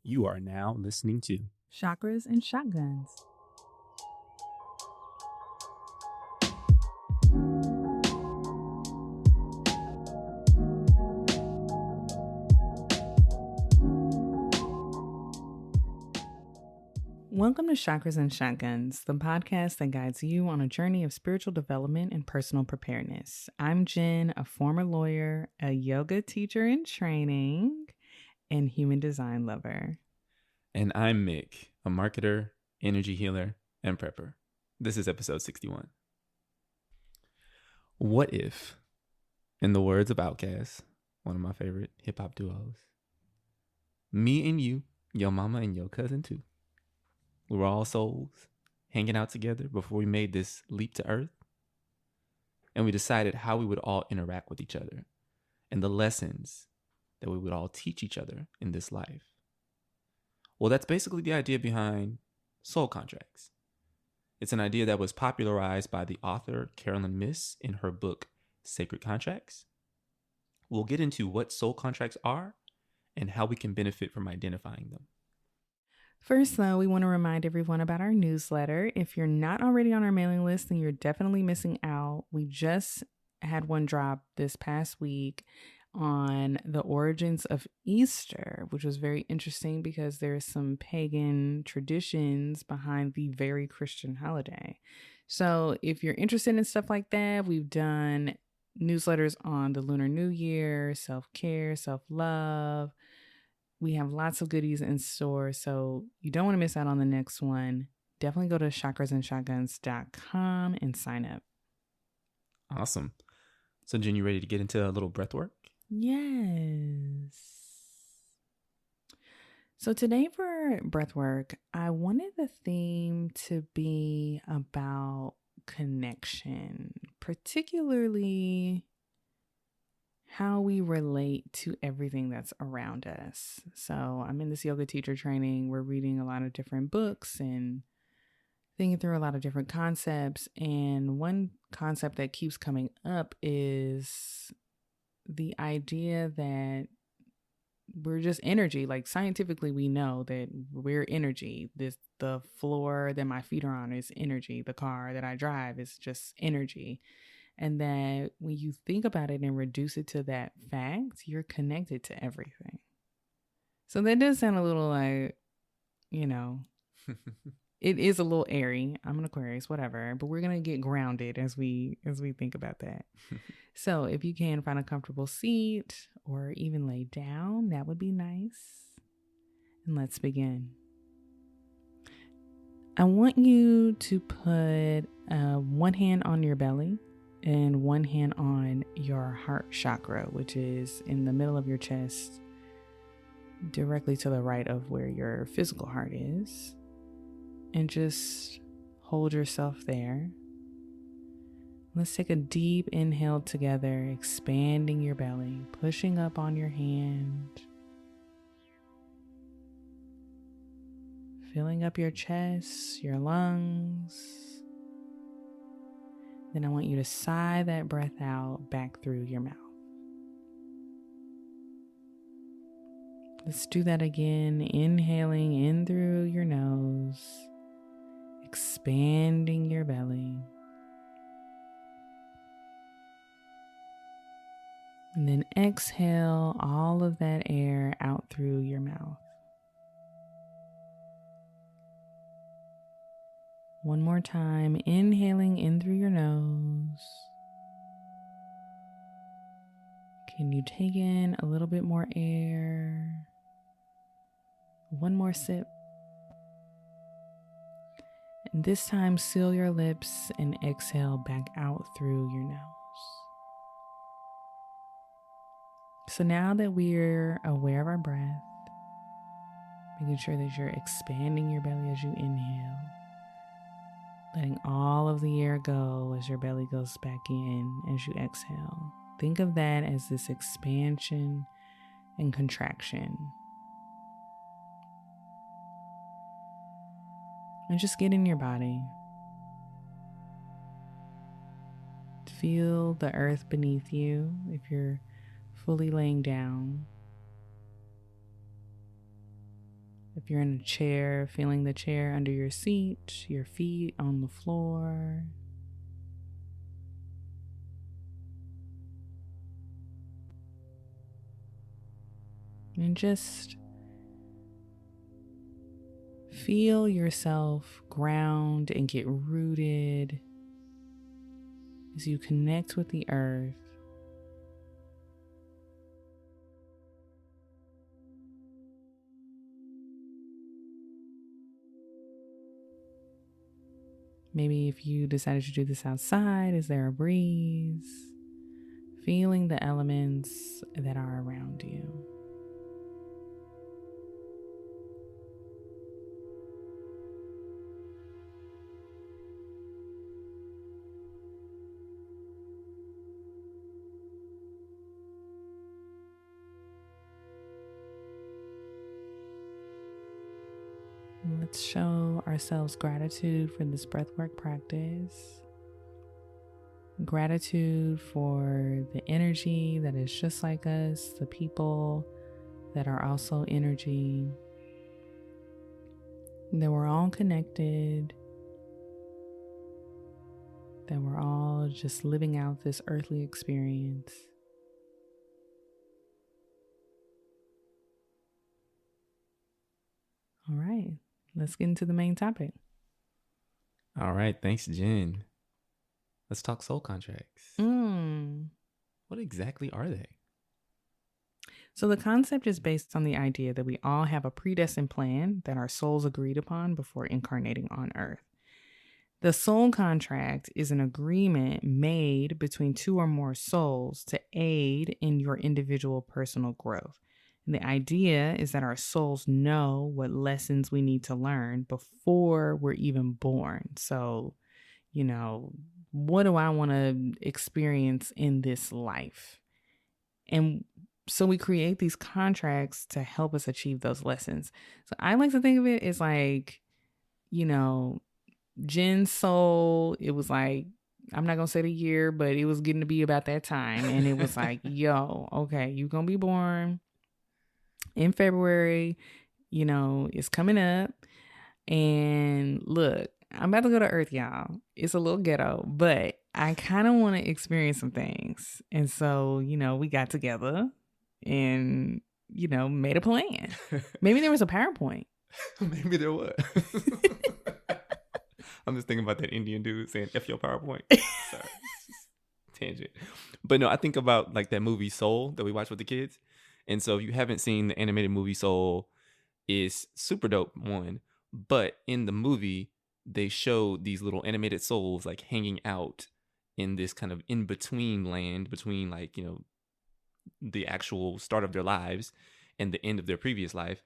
You are now listening to Chakras and Shotguns. Welcome to Chakras and Shotguns, the podcast that guides you on a journey of spiritual development and personal preparedness. I'm Jen, a former lawyer, a yoga teacher in training, and human design lover. And I'm Mik, a marketer, energy healer, and prepper. This is episode 61. What if, in the words of Outkast, one of my favorite hip-hop duos, me and you, your mama and your cousin too, we were all souls hanging out together before we made this leap to earth, and we decided how we would all interact with each other and the lessons that we would all teach each other in this life. Well, that's basically the idea behind soul contracts. It's an idea that was popularized by the author Carolyn Myss in her book, Sacred Contracts. We'll get into what soul contracts are and how we can benefit from identifying them. First, though, we want to remind everyone about our newsletter. If you're not already on our mailing list, then you're definitely missing out. We just had one drop this past week on the origins of Easter, which was very interesting because there's some pagan traditions behind the very Christian holiday. So if you're interested in stuff like that, we've done newsletters on the Lunar New Year, self-care, self-love. We have lots of goodies in store, so you don't want to miss out on the next one. Definitely go to chakrasandshotguns.com and sign up. Awesome. So, Jen, you ready to get into a little breath work? Yes. So today for breathwork, I wanted the theme to be about connection, particularly how we relate to everything that's around us. So I'm in this yoga teacher training. We're reading a lot of different books and thinking through a lot of different concepts. And one concept that keeps coming up is the idea that we're just energy. Like scientifically, we know that we're energy. The floor that my feet are on is energy. The car that I drive is just energy. And that when you think about it and reduce it to that fact, you're connected to everything. So that does sound a little like, it is a little airy. I'm an Aquarius, whatever, but we're gonna get grounded as we think about that. So if you can find a comfortable seat or even lay down, that would be nice. And let's begin. I want you to put one hand on your belly and one hand on your heart chakra, which is in the middle of your chest, directly to the right of where your physical heart is. And just hold yourself there. Let's take a deep inhale together, expanding your belly, pushing up on your hand, filling up your chest, your lungs. Then I want you to sigh that breath out back through your mouth. Let's do that again, inhaling in through your nose, expanding your belly. And then exhale all of that air out through your mouth. One more time, inhaling in through your nose. Can you take in a little bit more air? One more sip. And this time, seal your lips and exhale back out through your nose. So now that we're aware of our breath, making sure that you're expanding your belly as you inhale, letting all of the air go as your belly goes back in as you exhale. Think of that as this expansion and contraction. And just get in your body. Feel the earth beneath you if you're fully laying down. If you're in a chair, feeling the chair under your seat, your feet on the floor. And just feel yourself ground and get rooted as you connect with the earth. Maybe if you decided to do this outside, is there a breeze? Feeling the elements that are around you. Let's show ourselves gratitude for this breathwork practice. Gratitude for the energy that is just like us, the people that are also energy, that we're all connected, that we're all just living out this earthly experience. All right, let's get into the main topic. All right, thanks, Jen. Let's talk soul contracts. What exactly are they? So the concept is based on the idea that we all have a predestined plan that our souls agreed upon before incarnating on Earth. The soul contract is an agreement made between two or more souls to aid in your individual personal growth. And the idea is that our souls know what lessons we need to learn before we're even born. So, what do I want to experience in this life? And so we create these contracts to help us achieve those lessons. So I like to think of it as like, Jen's soul, it was like, I'm not going to say the year, but it was getting to be about that time. And it was like, yo, okay, you're going to be born in February, it's coming up. And look, I'm about to go to Earth, y'all. It's a little ghetto, but I kind of want to experience some things. And so, we got together and, made a plan. Maybe there was a PowerPoint. Maybe there was. I'm just thinking about that Indian dude saying F your PowerPoint. Sorry. Tangent. But no, I think about like that movie Soul that we watched with the kids. And so if you haven't seen the animated movie Soul, it's super dope, one. But in the movie, they show these little animated souls like hanging out in this kind of in-between land between like, the actual start of their lives and the end of their previous life.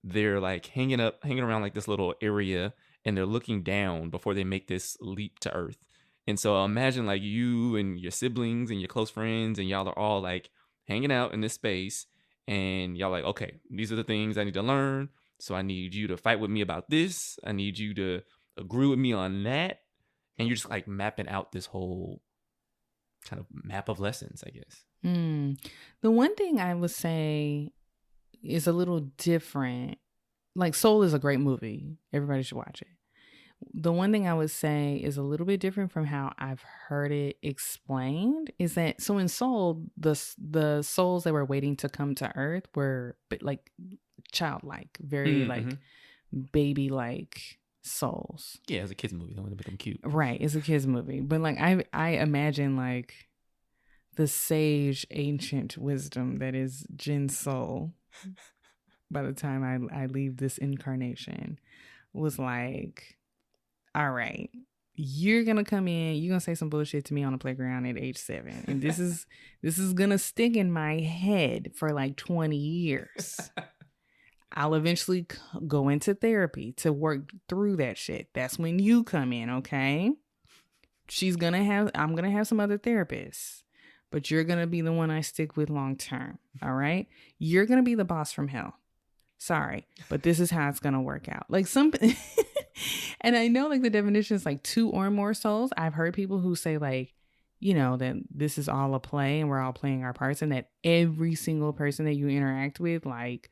They're like hanging around like this little area, and they're looking down before they make this leap to Earth. And so imagine like you and your siblings and your close friends, and y'all are all like hanging out in this space, and y'all like, okay, these are the things I need to learn. So I need you to fight with me about this. I need you to agree with me on that. And you're just like mapping out this whole kind of map of lessons, I guess. The one thing I would say is a little different. Like Soul is a great movie. Everybody should watch it. The one thing I would say is a little bit different from how I've heard it explained is that, so in Soul, the souls that were waiting to come to Earth were like childlike, very like baby-like souls. Yeah, it's a kid's movie. They want to make them cute. Right, it's a kid's movie. But like I imagine like the sage ancient wisdom that is Jen's soul by the time I leave this incarnation was like, all right, you're going to come in, you're going to say some bullshit to me on the playground at age 7. And this is going to stick in my head for like 20 years. I'll eventually go into therapy to work through that shit. That's when you come in, okay? I'm going to have some other therapists, but you're going to be the one I stick with long term, all right? You're going to be the boss from hell. Sorry, but this is how it's going to work out. Like and I know like the definition is like 2 or more souls. I've heard people who say like, that this is all a play and we're all playing our parts, and that every single person that you interact with, like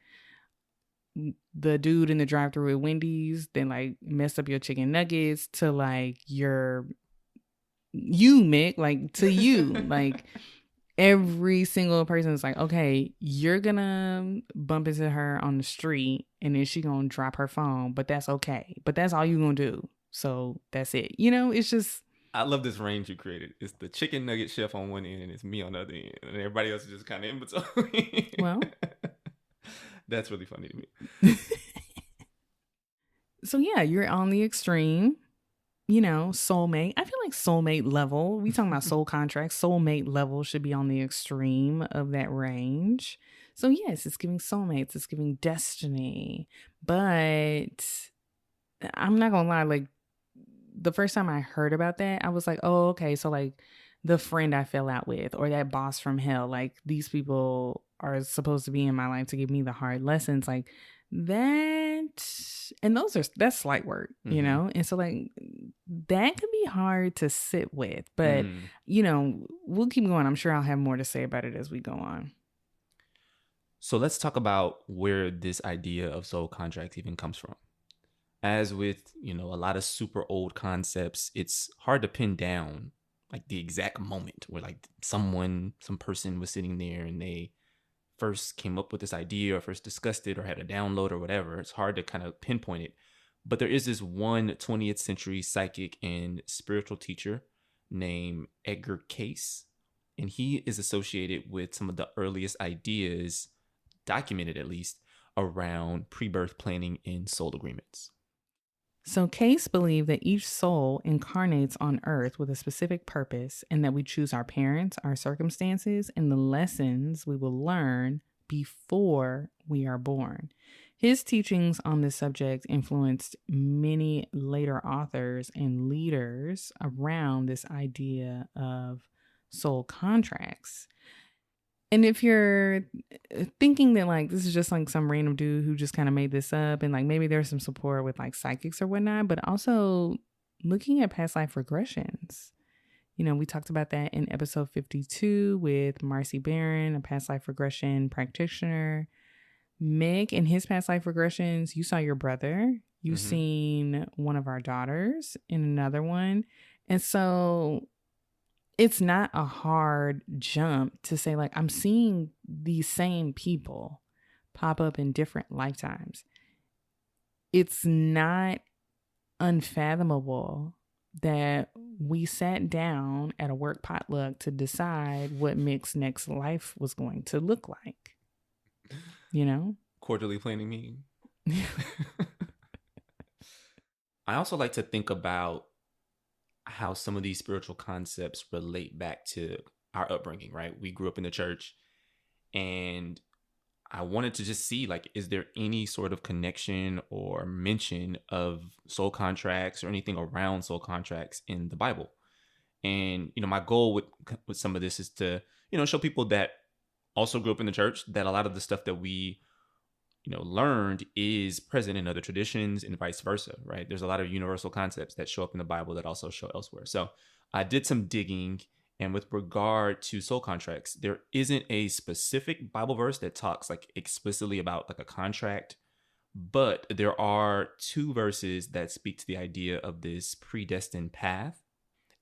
the dude in the drive-thru at Wendy's, then like mess up your chicken nuggets, to like you, Mick, like to you, like every single person is like, okay, you're gonna bump into her on the street and then she gonna drop her phone, but that's okay. But that's all you gonna do. So that's it. It's just, I love this range you created. It's the chicken nugget chef on one end and it's me on the other end. And everybody else is just kind of in between. well. That's really funny to me. So yeah, you're on the extreme, soulmate. I feel like soulmate level. We talking about soul contracts. Soulmate level should be on the extreme of that range. So yes, it's giving soulmates. It's giving destiny. But I'm not gonna lie, like the first time I heard about that, I was like, oh, okay. So like the friend I fell out with, or that boss from hell, like these people are supposed to be in my life to give me the hard lessons. Like that, and that's slight work, and so like that could be hard to sit with, but we'll keep going. I'm sure I'll have more to say about it as we go on. So let's talk about where this idea of soul contracts even comes from. As with a lot of super old concepts, it's hard to pin down like the exact moment where like some person was sitting there and they first came up with this idea or first discussed it or had a download or whatever. It's hard to kind of pinpoint it. But there is this one 20th century psychic and spiritual teacher named Edgar Cayce. And he is associated with some of the earliest ideas, documented at least, around pre-birth planning and soul agreements. So Cayce believed that each soul incarnates on earth with a specific purpose, and that we choose our parents, our circumstances, and the lessons we will learn before we are born. His teachings on this subject influenced many later authors and leaders around this idea of soul contracts. And if you're thinking that like this is just like some random dude who just kind of made this up, and like maybe there's some support with like psychics or whatnot, but also looking at past life regressions. We talked about that in episode 52 with Marcy Barron, a past life regression practitioner. Mik and his past life regressions, you saw your brother, you've seen one of our daughters in another one. And so it's not a hard jump to say like, I'm seeing these same people pop up in different lifetimes. It's not unfathomable that we sat down at a work potluck to decide what Mik's next life was going to look like. Quarterly planning meeting. I also like to think about how some of these spiritual concepts relate back to our upbringing, right? We grew up in the church, and I wanted to just see, like, is there any sort of connection or mention of soul contracts or anything around soul contracts in the Bible? And, my goal with some of this is to, show people that also grew up in the church that a lot of the stuff that we learned is present in other traditions and vice versa, right? There's a lot of universal concepts that show up in the Bible that also show elsewhere. So I did some digging, and with regard to soul contracts, there isn't a specific Bible verse that talks like explicitly about like a contract, but there are two verses that speak to the idea of this predestined path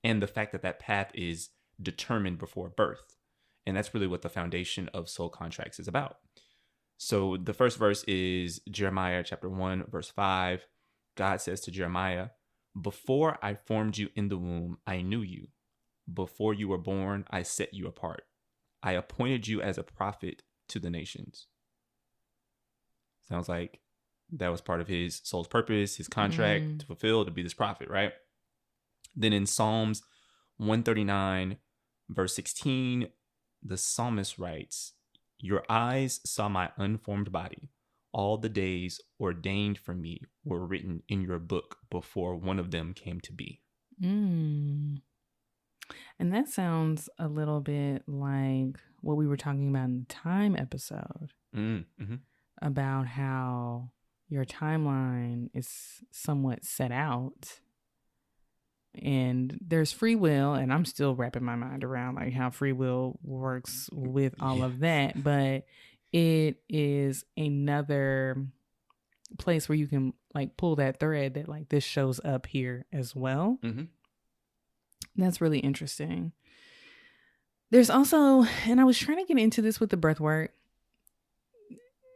and the fact that that path is determined before birth. And that's really what the foundation of soul contracts is about. So the first verse is Jeremiah chapter 1, verse 5. God says to Jeremiah, "Before I formed you in the womb, I knew you. Before you were born, I set you apart. I appointed you as a prophet to the nations." Sounds like that was part of his soul's purpose, his contract to fulfill, to be this prophet, right? Then in Psalms 139, verse 16, the psalmist writes, "Your eyes saw my unformed body. All the days ordained for me were written in your book before one of them came to be." And that sounds a little bit like what we were talking about in the time episode about how your timeline is somewhat set out. And there's free will, and I'm still wrapping my mind around like how free will works with all of that. But it is another place where you can like pull that thread that like this shows up here as well. Mm-hmm. That's really interesting. There's also, and I was trying to get into this with the breath work.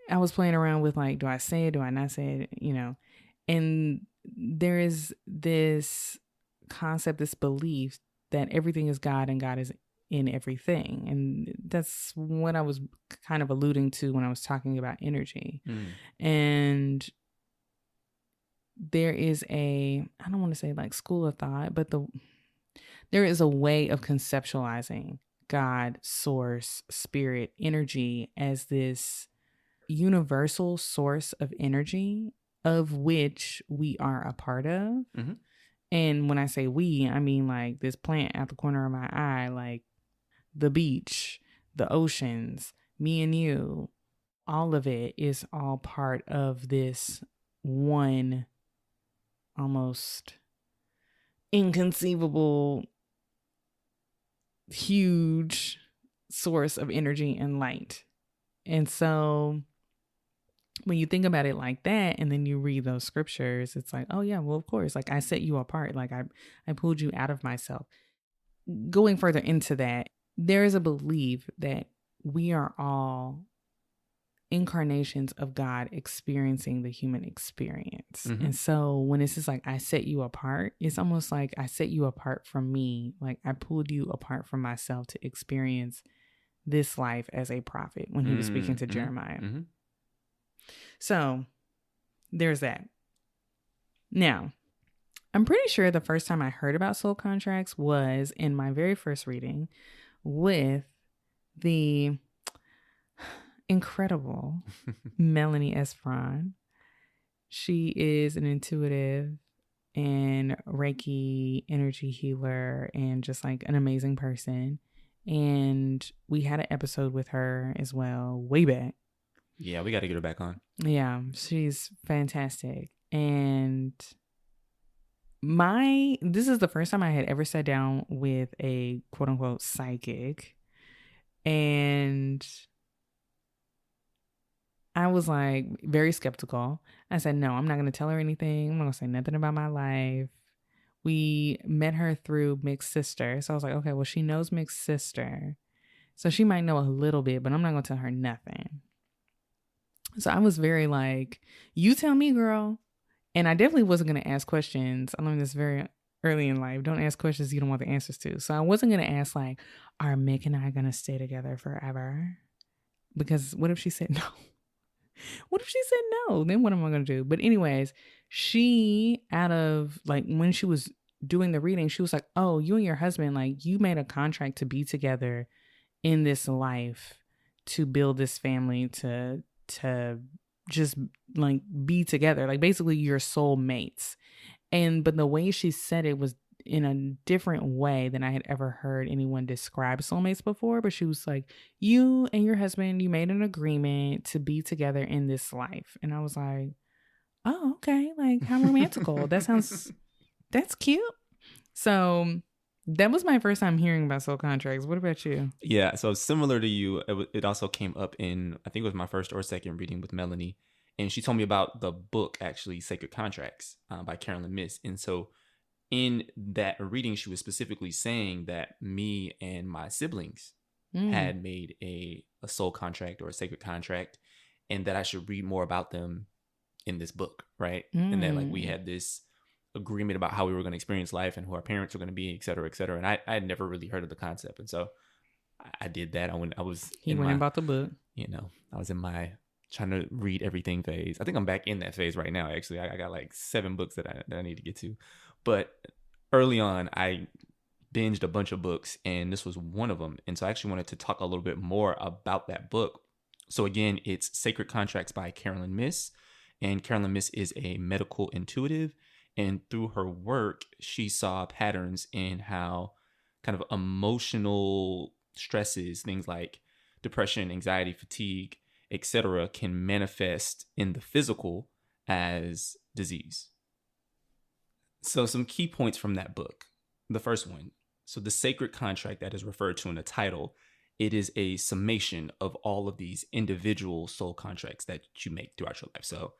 I was playing around with like, do I say it? Do I not say it? And there is this concept, this belief that everything is God and God is in everything. And that's what I was kind of alluding to when I was talking about energy. And there is I don't want to say like school of thought, but there is a way of conceptualizing God, source, spirit, energy as this universal source of energy of which we are a part of. Mm-hmm. And when I say we, I mean like this plant out the corner of my eye, like the beach, the oceans, me and you, all of it is all part of this one almost inconceivable, huge source of energy and light. And so when you think about it like that, and then you read those scriptures, it's like, oh yeah, well, of course, like I set you apart. Like I pulled you out of myself. Going further into that, there is a belief that we are all incarnations of God experiencing the human experience. Mm-hmm. And so when it's just like, I set you apart, it's almost like I set you apart from me. Like I pulled you apart from myself to experience this life as a prophet when he was speaking to Jeremiah. Mm-hmm. So there's that. Now, I'm pretty sure the first time I heard about soul contracts was in my very first reading with the incredible Melanie Espron. She is an intuitive and Reiki energy healer and just like an amazing person. And we had an episode with her as well, way back. Yeah, we got to get her back on. Yeah, she's fantastic. And this is the first time I had ever sat down with a quote unquote psychic. And I was like very skeptical. I said, no, I'm not going to tell her anything. I'm not going to say nothing about my life. We met her through Mik's sister. So I was like, okay, well, she knows Mik's sister. So she might know a little bit, but I'm not going to tell her nothing. So I was very like, you tell me, girl. And I definitely wasn't going to ask questions. I learned this very early in life. Don't ask questions you don't want the answers to. So I wasn't going to ask like, are Mik and I going to stay together forever? Because what if she said no? What if she said no? Then what am I going to do? But anyways, she out of like when she was doing the reading, she was like, oh, you and your husband, like you made a contract to be together in this life, to build this family, to just like be together. Like basically you're soul mates. But the way she said it was in a different way than I had ever heard anyone describe soulmates before. But she was like, you and your husband, you made an agreement to be together in this life. And I was like, oh, okay. Like how romantical. That's cute. So that was my first time hearing about soul contracts. What about you? Yeah, so similar to you, it also came up in, I think it was my first or second reading with Melanie. And she told me about the book, actually, Sacred Contracts by Carolyn Miss. And so in that reading, she was specifically saying that me and my siblings had made a soul contract or a sacred contract, and that I should read more about them in this book, right? And that like we had this agreement about how we were going to experience life and who our parents were going to be, et cetera, et cetera. And I had never really heard of the concept. And so I did that. I went and bought the book. I was in my trying to read everything phase. I think I'm back in that phase right now, actually. I got like 7 books that I need to get to. But early on, I binged a bunch of books, and this was one of them. And so I actually wanted to talk a little bit more about that book. So again, it's Sacred Contracts by Carolyn Miss. And Carolyn Miss is a medical intuitive. And through her work, she saw patterns in how kind of emotional stresses, things like depression, anxiety, fatigue, etc., can manifest in the physical as disease. So some key points from that book. The first one, so the sacred contract that is referred to in the title, it is a summation of all of these individual soul contracts that you make throughout your life. So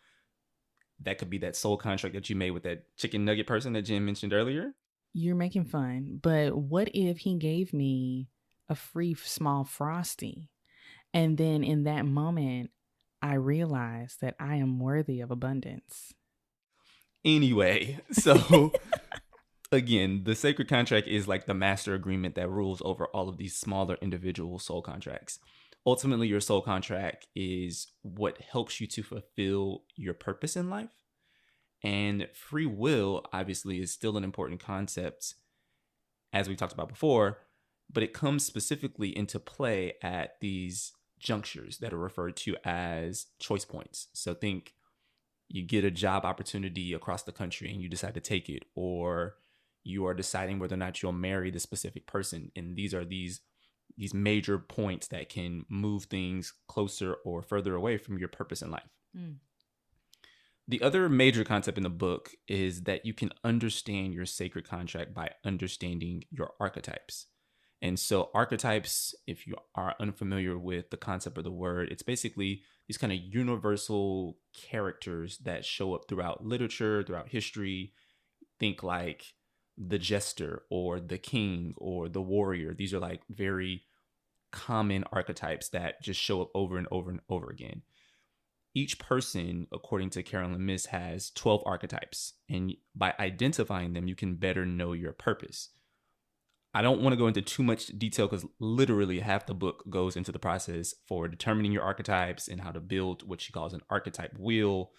that could be that soul contract that you made with that chicken nugget person that Jen mentioned earlier. You're making fun, but what if he gave me a free small frosty? And then in that moment, I realized that I am worthy of abundance. Anyway, so again, the sacred contract is like the master agreement that rules over all of these smaller individual soul contracts. Ultimately, your soul contract is what helps you to fulfill your purpose in life. And free will, obviously, is still an important concept, as we talked about before, but it comes specifically into play at these junctures that are referred to as choice points. So think you get a job opportunity across the country and you decide to take it, or you are deciding whether or not you'll marry the specific person. And these are these major points that can move things closer or further away from your purpose in life. Mm. The other major concept in the book is that you can understand your sacred contract by understanding your archetypes. And so archetypes, if you are unfamiliar with the concept of the word, it's basically these kind of universal characters that show up throughout literature, throughout history. Think like the jester or the king or the warrior. These are like very common archetypes that just show up over and over and over again. Each person, according to Carolyn Myss, has 12 archetypes. And by identifying them, you can better know your purpose. I don't want to go into too much detail because literally half the book goes into the process for determining your archetypes and how to build what she calls an archetype wheel.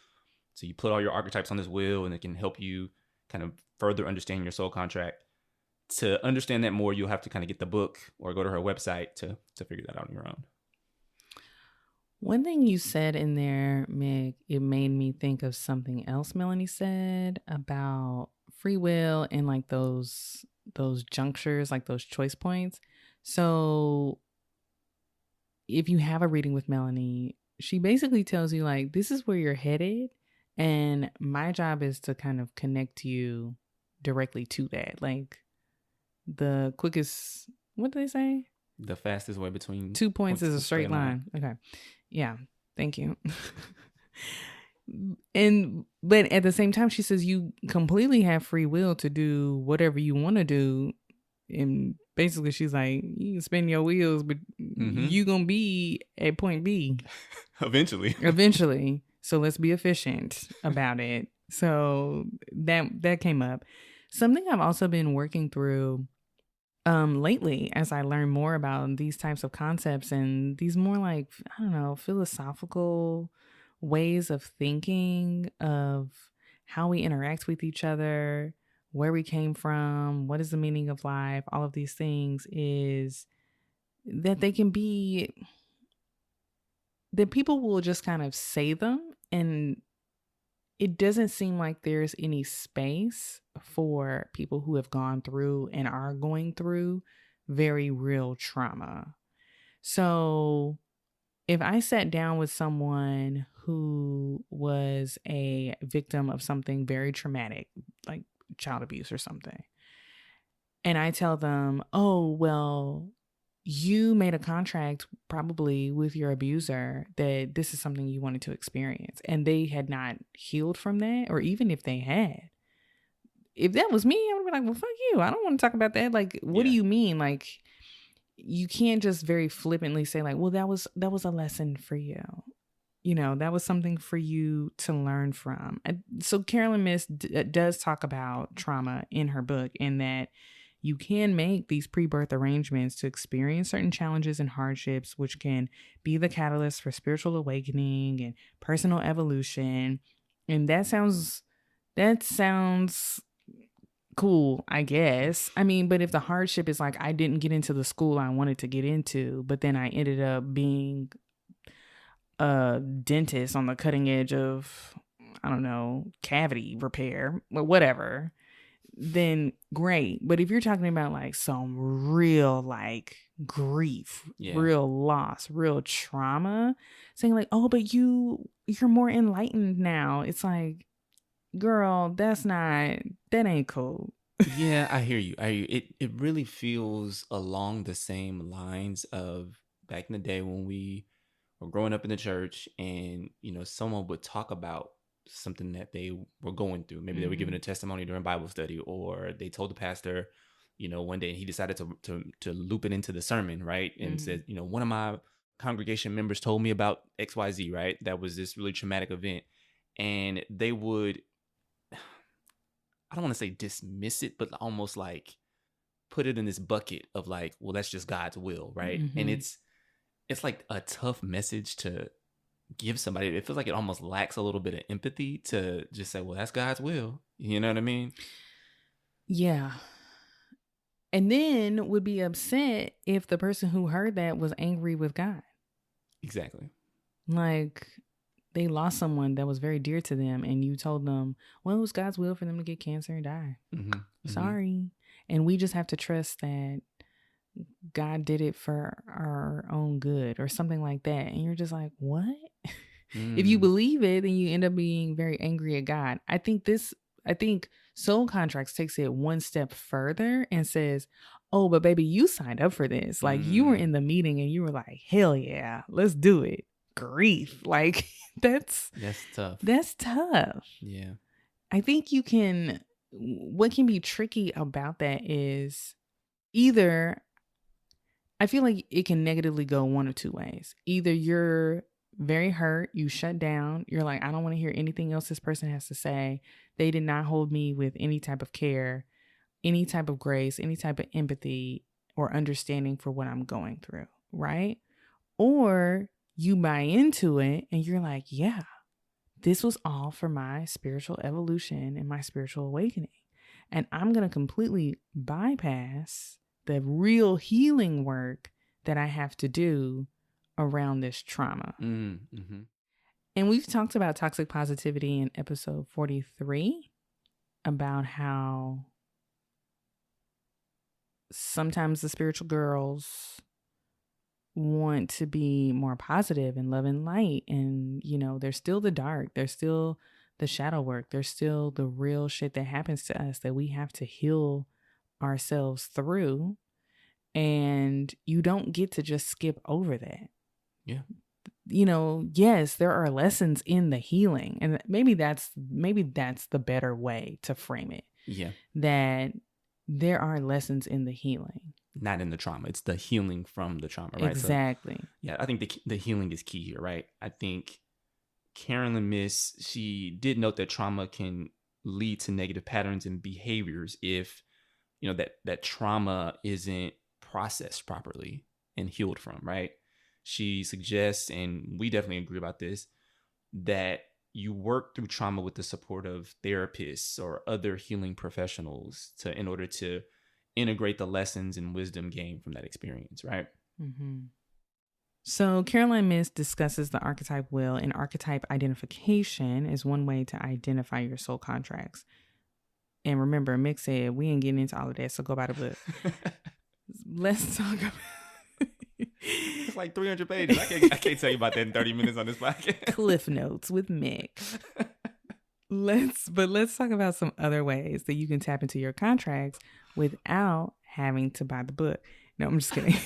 So you put all your archetypes on this wheel and it can help you kind of further understand your soul contract. To understand that more, you'll have to kind of get the book or go to her website to figure that out on your own. One thing you said in there, Mik, it made me think of something else Melanie said about free will and like those junctures, like those choice points. So if you have a reading with Melanie, she basically tells you like, this is where you're headed. And my job is to kind of connect you directly to that. Like the quickest, what do they say? The fastest way between 2 points is a straight line. Okay. Yeah. Thank you. But at the same time, she says you completely have free will to do whatever you want to do. And basically she's like, you can spin your wheels, but you gonna be at point B. Eventually. So let's be efficient about it. So that came up. Something I've also been working through lately as I learn more about these types of concepts and these more like, I don't know, philosophical ways of thinking of how we interact with each other, where we came from, what is the meaning of life, all of these things, is that they can be, that people will just kind of say them and it doesn't seem like there's any space for people who have gone through and are going through very real trauma. So if I sat down with someone who was a victim of something very traumatic, like child abuse or something, and I tell them, oh, well, you made a contract probably with your abuser that this is something you wanted to experience, and they had not healed from that, or even if they had, if that was me, I would be like, well, fuck you. I don't want to talk about that. Like, what do you mean? Like, you can't just very flippantly say like, well, that was a lesson for you. You know, that was something for you to learn from. So Carolyn Myss does talk about trauma in her book, and that you can make these pre-birth arrangements to experience certain challenges and hardships, which can be the catalyst for spiritual awakening and personal evolution. And that sounds cool, I guess. I mean, but if the hardship is like, I didn't get into the school I wanted to get into, but then I ended up being a dentist on the cutting edge of, I don't know, cavity repair or whatever, then great. But if you're talking about like some real like grief, real loss, real trauma, saying like, oh, but you're more enlightened now. It's like, girl, that ain't cool. Yeah, I hear you. It really feels along the same lines of back in the day when we were growing up in the church and, you know, someone would talk about something that they were going through. Maybe they were giving a testimony during Bible study, or they told the pastor, one day, and he decided to loop it into the sermon, right? And said, one of my congregation members told me about XYZ, right? That was this really traumatic event. And they would, I don't want to say dismiss it, but almost like put it in this bucket of like, well, that's just God's will, right? And it's like a tough message to give somebody. It feels like it almost lacks a little bit of empathy to just say, well, that's God's will. You know what I mean? Yeah. And then would be upset if the person who heard that was angry with God. Exactly. Like, they lost someone that was very dear to them, and you told them, well, it was God's will for them to get cancer and die. Sorry. And we just have to trust that God did it for our own good or something like that. And you're just like, what? If you believe it, then you end up being very angry at God. I think Soul Contracts takes it one step further and says, oh, but baby, you signed up for this. Like, you were in the meeting and you were like, hell yeah, let's do it. Grief. Like, that's tough. That's tough. Yeah. I think what can be tricky about that is either, I feel like it can negatively go one of two ways. Either you're very hurt, you shut down, you're like, I don't want to hear anything else this person has to say. They did not hold me with any type of care, any type of grace, any type of empathy or understanding for what I'm going through, right? Or you buy into it and you're like, yeah, this was all for my spiritual evolution and my spiritual awakening. And I'm going to completely bypass the real healing work that I have to do around this trauma. Mm-hmm. And we've talked about toxic positivity in episode 43, about how sometimes the spiritual girls want to be more positive and love and light. And, there's still the dark. There's still the shadow work. There's still the real shit that happens to us that we have to heal ourselves through. And you don't get to just skip over that. Yeah. Yes, there are lessons in the healing. And maybe that's the better way to frame it. Yeah. That there are lessons in the healing. Not in the trauma. It's the healing from the trauma, right? Exactly. So, yeah, I think the healing is key here, right? I think Carolyn Miss, she did note that trauma can lead to negative patterns and behaviors if, that trauma isn't processed properly and healed from, right? She suggests, and we definitely agree about this, that you work through trauma with the support of therapists or other healing professionals in order to integrate the lessons and wisdom gained from that experience, right? Mm-hmm. So Caroline Miss discusses the archetype wheel, and archetype identification is one way to identify your soul contracts. And remember, Mik said we ain't getting into all of that, so go by the book. Let's talk about... It's like 300 pages. I can't tell you about that in 30 minutes on this podcast. Cliff notes with Mik. Let's talk about some other ways that you can tap into your contracts without having to buy the book. No, I'm just kidding.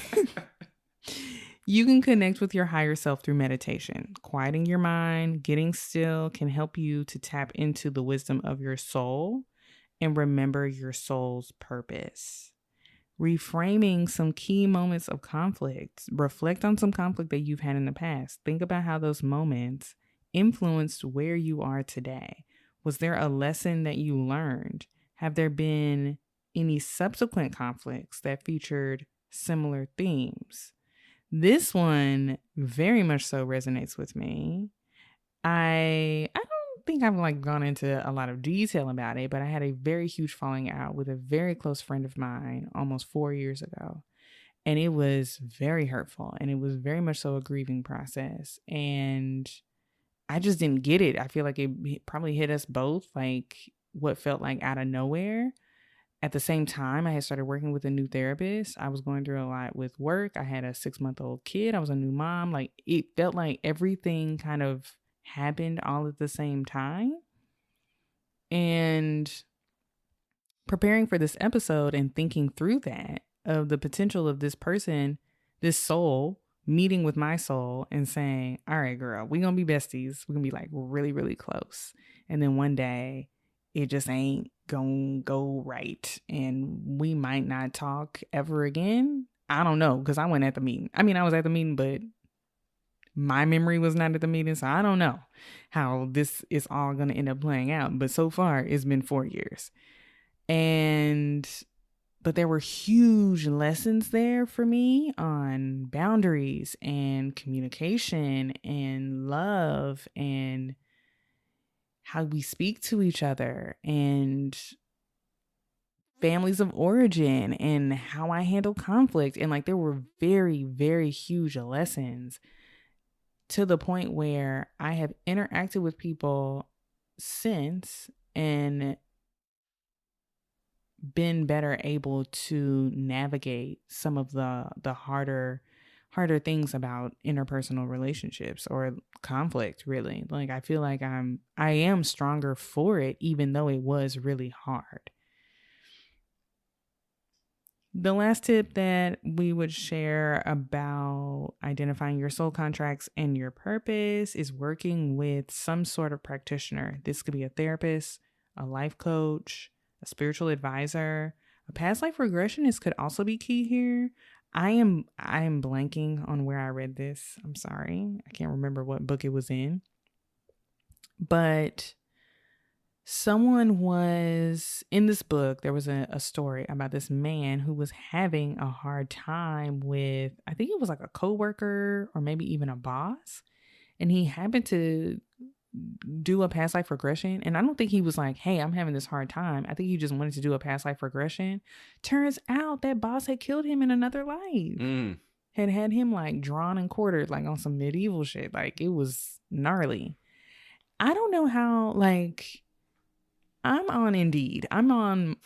You can connect with your higher self through meditation. Quieting your mind, getting still can help you to tap into the wisdom of your soul and remember your soul's purpose. Reframing some key moments of conflict. Reflect on some conflict that you've had in the past. Think about how those moments influenced where you are today. Was there a lesson that you learned? Have there been any subsequent conflicts that featured similar themes? This one very much so resonates with me. I don't think I've gone into a lot of detail about it, but I had a very huge falling out with a very close friend of mine almost 4 years ago. And it was very hurtful, and it was very much so a grieving process. And I just didn't get it. I feel like it probably hit us both like what felt like out of nowhere. At the same time, I had started working with a new therapist. I was going through a lot with work. I had a 6-month-old kid. I was a new mom. Like, it felt like everything kind of happened all at the same time. And preparing for this episode and thinking through that, of the potential of this person, this soul meeting with my soul and saying, all right, girl, we're going to be besties. We're going to be like really, really close. And then one day it just ain't going to go right. And we might not talk ever again. I don't know, because I wasn't at the meeting. I mean, I was at the meeting, but my memory was not at the meeting. So I don't know how this is all going to end up playing out. But so far, it's been 4 years. But there were huge lessons there for me on boundaries and communication and love and how we speak to each other and families of origin and how I handle conflict. And like, there were very, very huge lessons, to the point where I have interacted with people since and been better able to navigate some of the harder things about interpersonal relationships or conflict, really. Like, I feel like I am stronger for it, even though it was really hard. The last tip that we would share about identifying your soul contracts and your purpose is working with some sort of practitioner. This could be a therapist, a life coach, a spiritual advisor. A past life regressionist could also be key here. I am blanking on where I read this. I'm sorry. I can't remember what book it was in. But someone was in this book. There was a story about this man who was having a hard time with, I think it was like a coworker or maybe even a boss. And he happened to do a past life regression. And I don't think he was like, hey, I'm having this hard time. I think he just wanted to do a past life regression. Turns out that boss had killed him in another life. Had him like drawn and quartered, like on some medieval shit. Like, it was gnarly. I don't know how, like, I'm on Indeed. I'm on,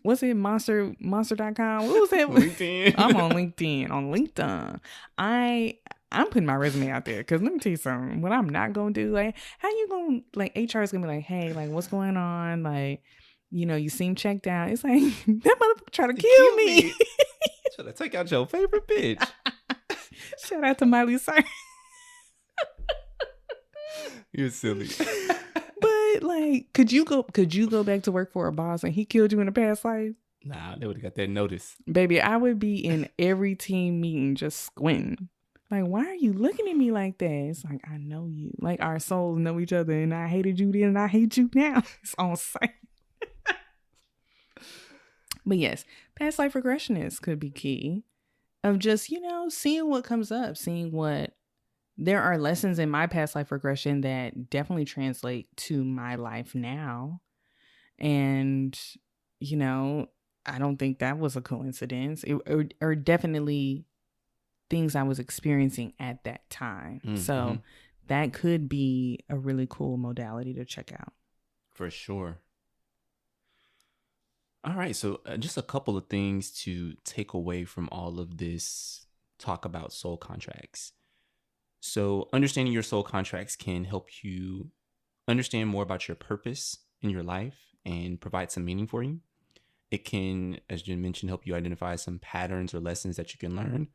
what's it, monster.com? What was that? LinkedIn. I'm on LinkedIn. On LinkedIn. I'm putting my resume out there, because let me tell you something. What I'm not going to do, like, how you going to, like, HR is going to be like, hey, like, what's going on? Like, you know, you seem checked out. It's like, that motherfucker trying to kill me. Should I take out your favorite bitch? Shout out to Miley Cyrus. You're silly. But like, could you go back to work for a boss and he killed you in a past life? Nah, they would have got that notice. Baby, I would be in every team meeting just squinting. Like, why are you looking at me like that? It's like, I know you. Like, our souls know each other, and I hated you then and I hate you now. It's on site. But yes, past life regressionists could be key of just, you know, seeing what comes up, seeing what there are lessons in my past life regression that definitely translate to my life now. And, you know, I don't think that was a coincidence. Or definitely things I was experiencing at that time. Mm-hmm. So that could be a really cool modality to check out. For sure. All right. So just a couple of things to take away from all of this talk about soul contracts. So understanding your soul contracts can help you understand more about your purpose in your life and provide some meaning for you. It can, as Jen mentioned, help you identify some patterns or lessons that you can learn.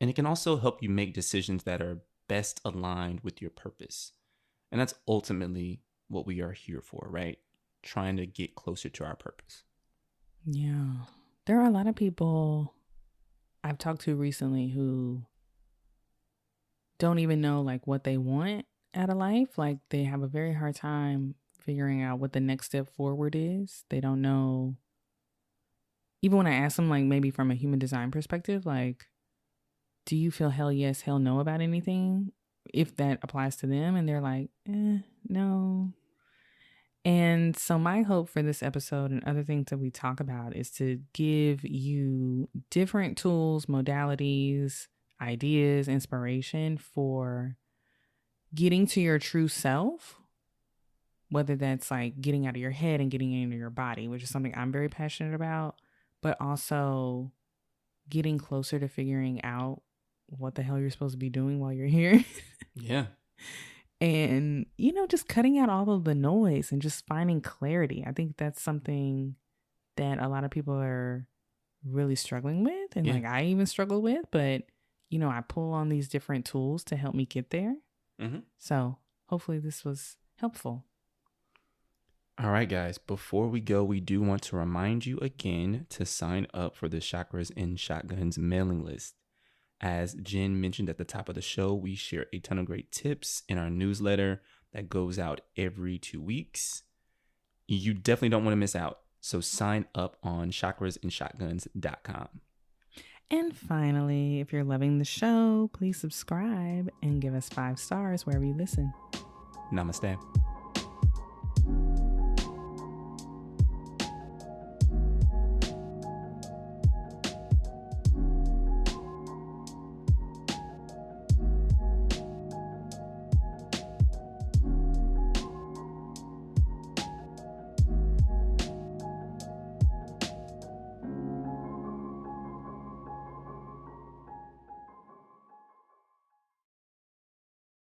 And it can also help you make decisions that are best aligned with your purpose. And that's ultimately what we are here for, right? Trying to get closer to our purpose. Yeah. There are a lot of people I've talked to recently who don't even know like what they want out of life. Like, they have a very hard time figuring out what the next step forward is. They don't know. Even when I ask them, like, maybe from a human design perspective, like, do you feel hell yes, hell no about anything? If that applies to them. And they're like, no. And so my hope for this episode and other things that we talk about is to give you different tools, modalities, ideas, inspiration for getting to your true self, whether that's like getting out of your head and getting into your body, which is something I'm very passionate about, but also getting closer to figuring out what the hell you're supposed to be doing while you're here. Yeah. And, you know, just cutting out all of the noise and just finding clarity. I think that's something that a lot of people are really struggling with. And like, I even struggle with, but I pull on these different tools to help me get there. Mm-hmm. So hopefully this was helpful. All right, guys, before we go, we do want to remind you again to sign up for the Chakras and Shotguns mailing list. As Jen mentioned at the top of the show, we share a ton of great tips in our newsletter that goes out every 2 weeks. You definitely don't want to miss out. So sign up on chakrasandshotguns.com. And finally, if you're loving the show, please subscribe and give us 5 stars wherever you listen. Namaste.